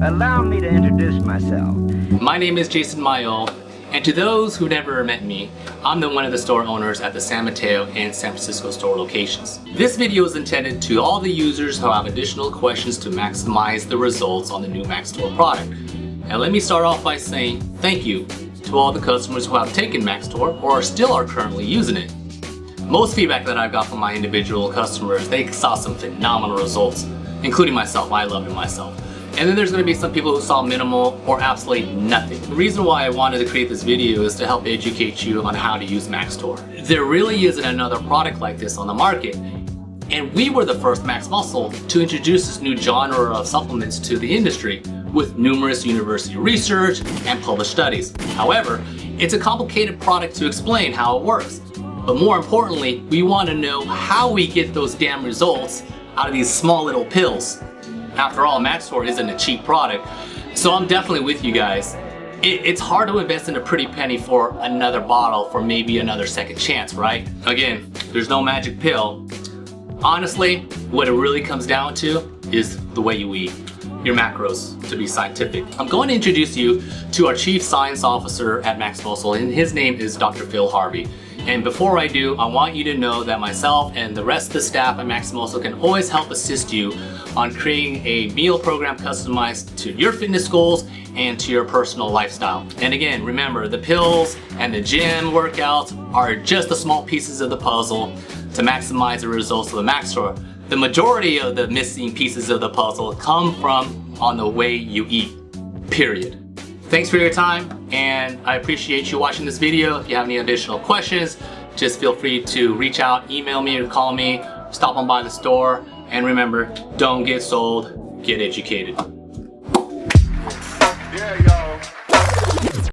Allow me to introduce myself. My name is Jason Mayol, and to those who never met me, I'm one of the store owners at the San Mateo and San Francisco store locations. This video is intended to all the users who have additional questions to maximize the results on the new Maxxtor product. And let me start off by saying thank you to all the customers who have taken Maxxtor or still are currently using it. Most feedback that I've got from my individual customers, they saw some phenomenal results, including myself. I loved it myself. And then there's going to be some people who saw minimal or absolutely nothing. The reason why I wanted to create this video is to help educate you on how to use Maxxtor. There really isn't another product like this on the market. And we were the first Max Muscle to introduce this new genre of supplements to the industry with numerous university research and published studies. However, it's a complicated product to explain how it works. But more importantly, we want to know how we get those damn results out of these small little pills. After all, Maxxtor isn't a cheap product, so I'm definitely with you guys. It's hard to invest in a pretty penny for another bottle for maybe another second chance, right? Again, there's no magic pill. Honestly, what it really comes down to is the way you eat, your macros, to be scientific. I'm going to introduce you to our Chief Science Officer at Max Muscle, and his name is Dr. Phil Harvey. And before I do, I want you to know that myself and the rest of the staff at Max Muscle can always help assist you on creating a meal program customized to your fitness goals and to your personal lifestyle. And again, remember, the pills and the gym workouts are just the small pieces of the puzzle to maximize the results of the Maxxtor. The majority of the missing pieces of the puzzle come from on the way you eat, period. Thanks for your time, and I appreciate you watching this video. If you have any additional questions, just feel free to reach out, email me or call me, stop on by the store, and remember, don't get sold, get educated.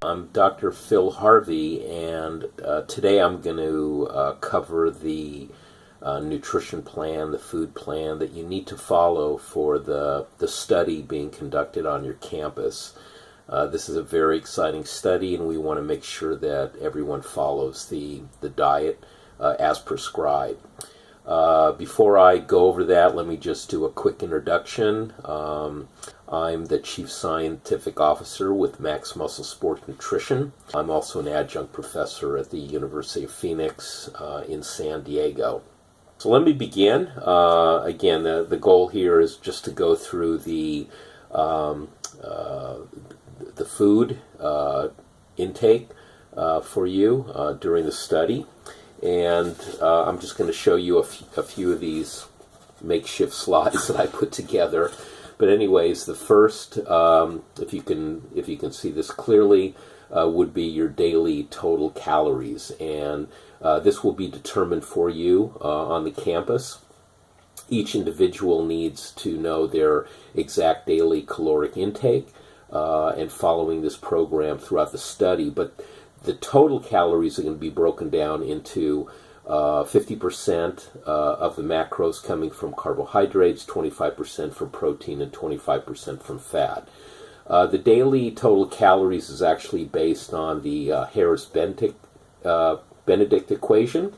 I'm Dr. Phil Harvey, and today I'm going to cover the nutrition plan, the food plan that you need to follow for the study being conducted on your campus. This is a very exciting study, and we want to make sure that everyone follows the diet as prescribed. Before I go over that, let me just do a quick introduction. I'm the Chief Scientific Officer with Max Muscle Sports Nutrition. I'm also an adjunct professor at the University of Phoenix in San Diego. So let me begin. Again, the goal here is just to go through the food intake for you during the study, and I'm just going to show you a few of these makeshift slides that I put together. But anyways, the first, if you can see this clearly, would be your daily total calories, and this will be determined for you on the campus. Each individual needs to know their exact daily caloric intake and following this program throughout the study, but the total calories are going to be broken down into 50% of the macros coming from carbohydrates, 25% from protein, and 25% from fat. The daily total calories is actually based on the Harris-Benedict equation,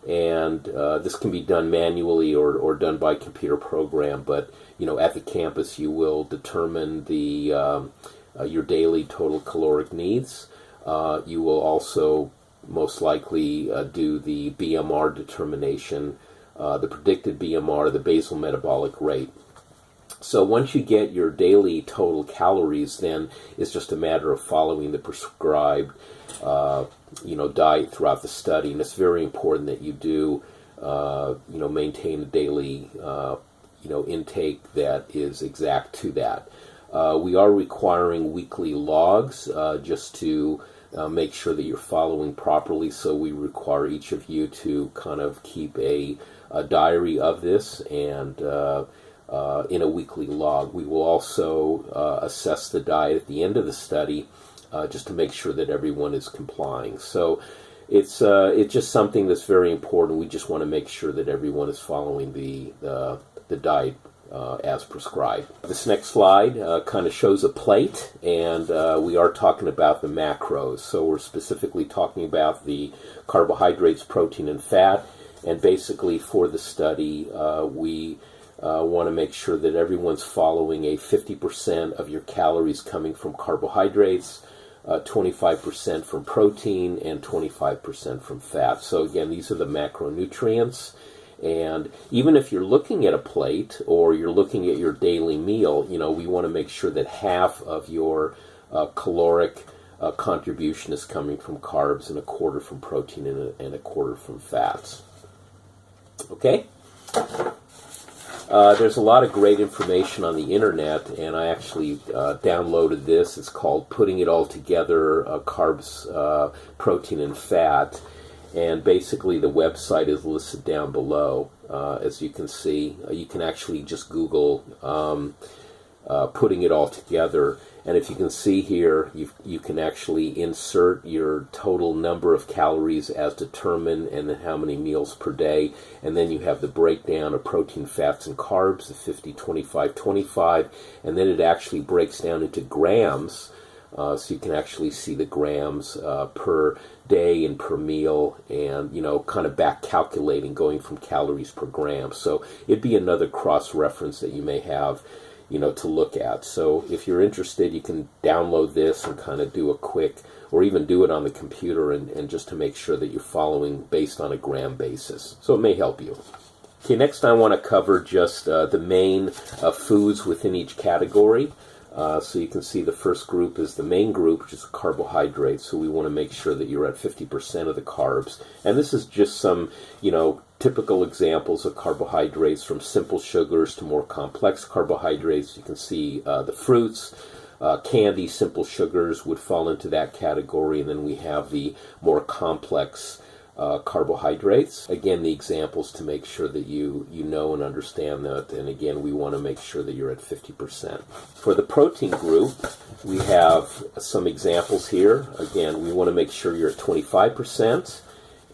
and this can be done manually or done by computer program, but at the campus you will determine the your daily total caloric needs. You will also most likely do the BMR determination, the predicted BMR, the basal metabolic rate. So once you get your daily total calories, then it's just a matter of following the prescribed diet throughout the study, and it's very important that you do maintain a daily intake that is exact to that. We are requiring weekly logs just to make sure that you're following properly, so we require each of you to kind of keep a diary of this, and in a weekly log. We will also assess the diet at the end of the study just to make sure that everyone is complying. So it's just something that's very important. We just want to make sure that everyone is following the diet as prescribed. This next slide kind of shows a plate, and we are talking about the macros. So we're specifically talking about the carbohydrates, protein, and fat. And basically for the study, we want to make sure that everyone's following a 50% of your calories coming from carbohydrates, 25% from protein, and 25% from fat. So again, these are the macronutrients. And even if you're looking at a plate or you're looking at your daily meal, we want to make sure that half of your caloric contribution is coming from carbs and a quarter from protein and a quarter from fats. Okay? There's a lot of great information on the internet, and I actually downloaded this. It's called Putting It All Together, Carbs, Protein, and Fat. And basically the website is listed down below. As you can see, you can actually just Google Putting It All Together. And if you can see here, you can actually insert your total number of calories as determined and then how many meals per day. And then you have the breakdown of protein, fats, and carbs, the 50, 25, 25. And then it actually breaks down into grams. So you can actually see the grams per day and per meal, and kind of back calculating, going from calories per gram. So it'd be another cross-reference that you may have to look at. So if you're interested, you can download this and kind of do a quick, or even do it on the computer and just to make sure that you're following based on a gram basis. So it may help you. Okay, next I want to cover just the main foods within each category. So you can see the first group is the main group, which is carbohydrates. So we want to make sure that you're at 50% of the carbs. And this is just some, typical examples of carbohydrates, from simple sugars to more complex carbohydrates. You can see the fruits, candy, simple sugars would fall into that category. And then we have the more complex carbohydrates. Again, the examples to make sure that you know and understand that. And again, we want to make sure that you're at 50%. For the protein group, we have some examples here. Again, we want to make sure you're at 25%.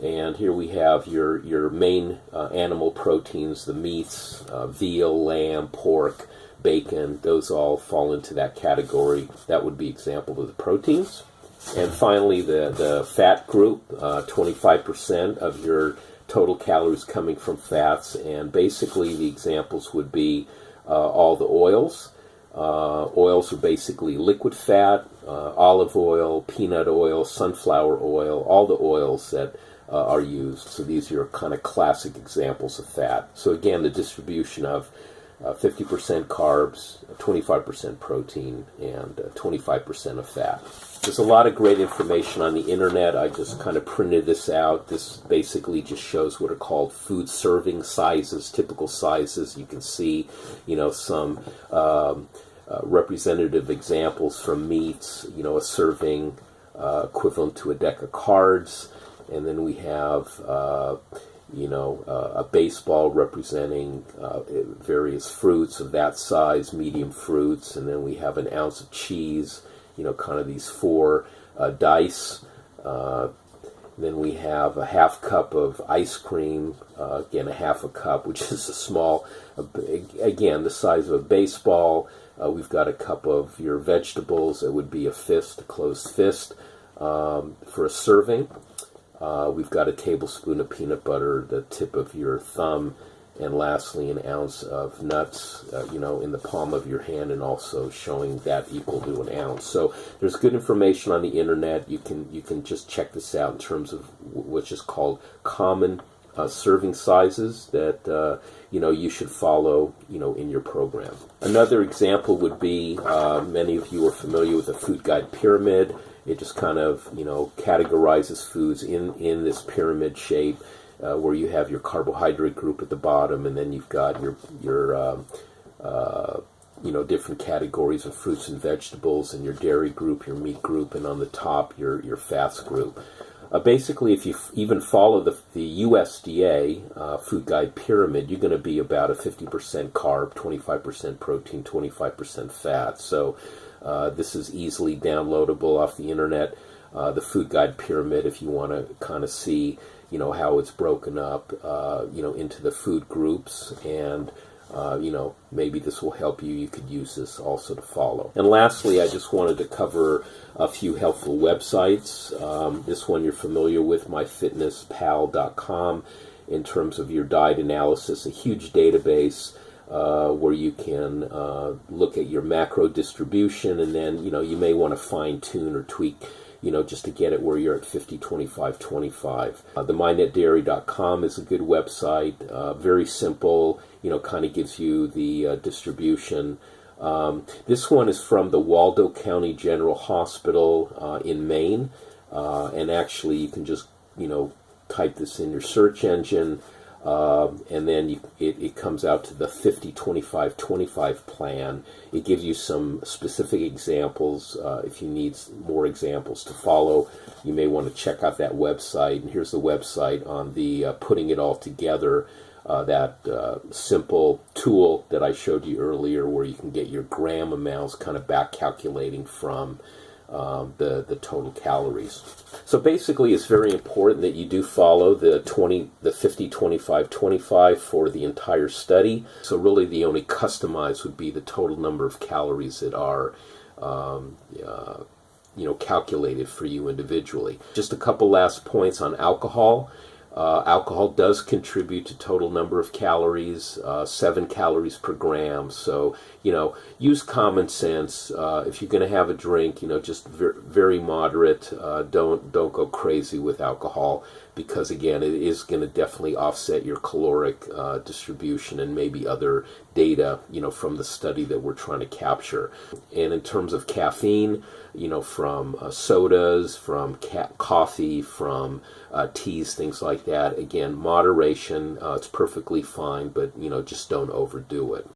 And here we have your main animal proteins, the meats, veal, lamb, pork, bacon. Those all fall into that category. That would be example of the proteins. And finally, the fat group, 25% of your total calories coming from fats. And basically the examples would be all the oils. Oils are basically liquid fat, olive oil, peanut oil, sunflower oil, all the oils that are used. So these are kind of classic examples of fat. So again, the distribution of 50% carbs, 25% protein, and 25% of fat. There's a lot of great information on the internet. I just kind of printed this out. This basically just shows what are called food serving sizes, typical sizes. You can see, some representative examples from meats, a serving equivalent to a deck of cards. And then we have, a baseball representing various fruits of that size, medium fruits. And then we have an ounce of cheese, kind of these 4 dice. Then we have a half cup of ice cream, again, a half a cup, which is a small, again, the size of a baseball. We've got a cup of your vegetables. It would be a fist, a closed fist, for a serving. We've got a tablespoon of peanut butter, the tip of your thumb, and lastly an ounce of nuts, in the palm of your hand, and also showing that equal to an ounce. So there's good information on the internet. You can just check this out in terms of what's just called common serving sizes that you should follow in your program. Another example would be many of you are familiar with the food guide pyramid. It just kind of categorizes foods in this pyramid shape, where you have your carbohydrate group at the bottom, and then you've got your different categories of fruits and vegetables, and your dairy group, your meat group, and on the top your fats group. Basically, if you even follow the USDA food guide pyramid, you're going to be about a 50% carb, 25% protein, 25% fat. So this is easily downloadable off the internet. The food guide pyramid, if you want to kind of see, how it's broken up, into the food groups, and maybe this will help you. You could use this also to follow. And lastly, I just wanted to cover a few helpful websites. This one you're familiar with, myfitnesspal.com, in terms of your diet analysis, a huge database where you can look at your macro distribution, and then you may want to fine tune or tweak just to get it where you're at 50, 25, 25. The mynetdairy.com is a good website, very simple, kind of gives you the distribution. This one is from the Waldo County General Hospital in Maine, and actually you can just type this in your search engine, and then it comes out to the 50, 25, 25 plan. It gives you some specific examples. If you need more examples to follow, you may want to check out that website. And here's the website on the putting it all together, that simple tool that I showed you earlier, where you can get your gram amounts, kind of back calculating from the total calories. So basically, it's very important that you do follow the 50, 25, 25 for the entire study. So really, the only customized would be the total number of calories that are calculated for you individually. Just a couple last points on alcohol. Alcohol does contribute to total number of calories, 7 calories per gram. So, use common sense. If you're going to have a drink, just very moderate. Don't go crazy with alcohol, because again, it is going to definitely offset your caloric distribution and maybe other data, from the study that we're trying to capture. And in terms of caffeine, from sodas, from coffee, from teas, things like that. Again, moderation, it's perfectly fine, but just don't overdo it.